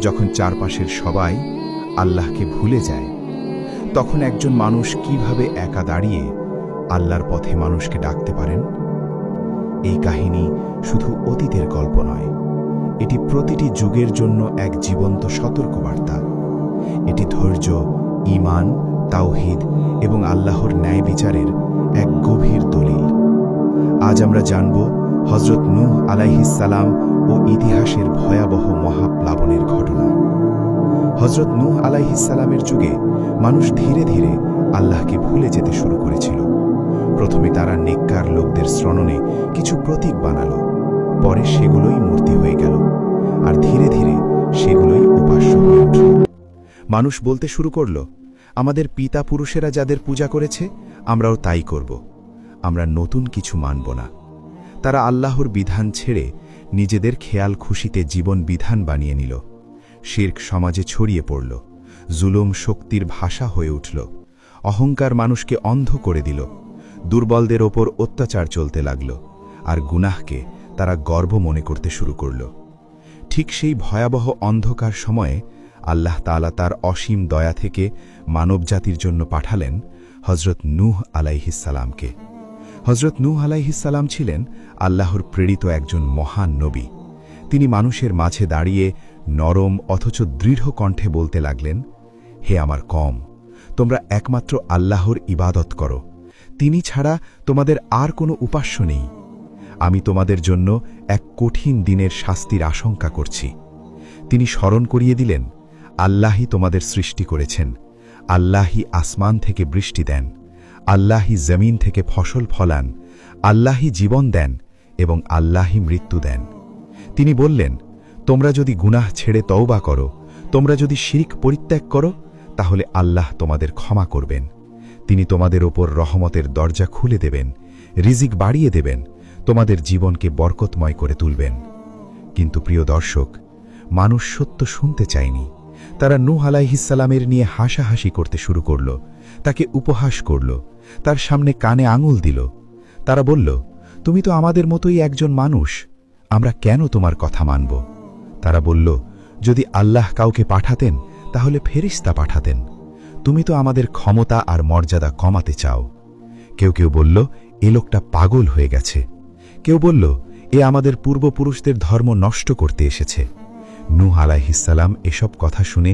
যখন চারপাশের সবাই আল্লাহকে ভুলে যায়, তখন একজন মানুষ কিভাবে একা দাঁড়িয়ে আল্লাহর পথে মানুষকে ডাকতে পারেন? এই কাহিনী শুধু অতীতের গল্প নয়, এটি প্রতিটি যুগের জন্য এক জীবন্ত সতর্কবার্তা। এটি ধৈর্য, ঈমান, তাওহীদ এবং আল্লাহর ন্যায় বিচারের এক গভীর দলিল। আজ আমরা জানব হযরত নূহ আলাইহিস সালাম ও ইতিহাসের ভয়াবহ মহাপ্লাবনের ঘটনা। হযরত নূহ আলাইহিস সালামের যুগে মানুষ ধীরে ধীরে আল্লাহকে ভুলে যেতে শুরু করেছিল। প্রথমে তারা নেককার লোকদের শ্রণনে কিছু প্রতীক বানালো, পরে সেগুলোই মূর্তি হয়ে গেল, আর ধীরে ধীরে সেগুলোই উপাস্য হয়ে উঠল। মানুষ বলতে শুরু করল, আমাদের পিতা পুরুষেরা যাদের পূজা করেছে আমরাও তাই করব, আমরা নতুন কিছু মানব না। তারা আল্লাহর বিধান ছেড়ে নিজেদের খেয়াল খুশিতে জীবন বিধান বানিয়ে নিল। শিরক সমাজে ছড়িয়ে পড়ল, জুলুম শক্তির ভাষা হয়ে উঠল, অহংকার মানুষকে অন্ধ করে দিল, দুর্বলদের ওপর অত্যাচার চলতে লাগল, আর গুনাহকে তারা গর্ব মনে করতে শুরু করল। ঠিক সেই ভয়াবহ অন্ধকার সময়ে আল্লাহ তাআলা তার অসীম দয়া থেকে মানবজাতির জন্য পাঠালেন হযরত নূহ আলাইহিস সালামকে। হযরত নূহ আলাইহিস সালাম ছিলেন আল্লাহর প্রেরিত একজন মহান নবী। তিনি মানুষের মাঝে দাঁড়িয়ে নরম অথচ দৃঢ় কণ্ঠে বলতে লাগলেন, হে আমার কওম, তোমরা একমাত্র আল্লাহর ইবাদত করো, তিনি ছাড়া তোমাদের আর কোনো উপাস্য নেই। আমি তোমাদের জন্য এক কঠিন দিনের শাস্তির আশঙ্কা করছি। তিনি স্মরণ করিয়ে দিলেন, আল্লাহই তোমাদের সৃষ্টি করেছেন, আল্লাহই আসমান থেকে বৃষ্টি দেন, আল্লাহই জমিন থেকে ফসল ফলান, আল্লাহই জীবন দেন এবং আল্লাহই মৃত্যু দেন। তিনি বললেন, তোমরা যদি গুনাহ ছেড়ে তওবা করো, তোমরা যদি শিরক পরিত্যাগ করো, তাহলে আল্লাহ তোমাদের ক্ষমা করবেন। তিনি তোমাদের ওপর রহমতের দরজা খুলে দেবেন, রিজিক বাড়িয়ে দেবেন, তোমাদের জীবনকে বরকতময় করে তুলবেন। কিন্তু প্রিয় দর্শক, মানুষ সত্য শুনতে চায়নি। তারা নূহ আলাইহিস সালামের নিয়ে হাসাহাসি করতে শুরু করল, তাকে উপহাস করল, তার সামনে কানে আঙুল দিল। তারা বলল, তুমি তো আমাদের মতোই একজন মানুষ, আমরা কেন তোমার কথা মানব? তারা বলল, যদি আল্লাহ কাউকে পাঠাতেন তাহলে ফেরেশতা পাঠাতেন, তুমি তো আমাদের ক্ষমতা আর মর্যাদা কমাতে চাও। কেউ কেউ বলল, এ লোকটা পাগল হয়ে গেছে। কেউ বলল, এ আমাদের পূর্বপুরুষদের ধর্ম নষ্ট করতে এসেছে। নূহ আলাইহিস সালাম এসব কথা শুনে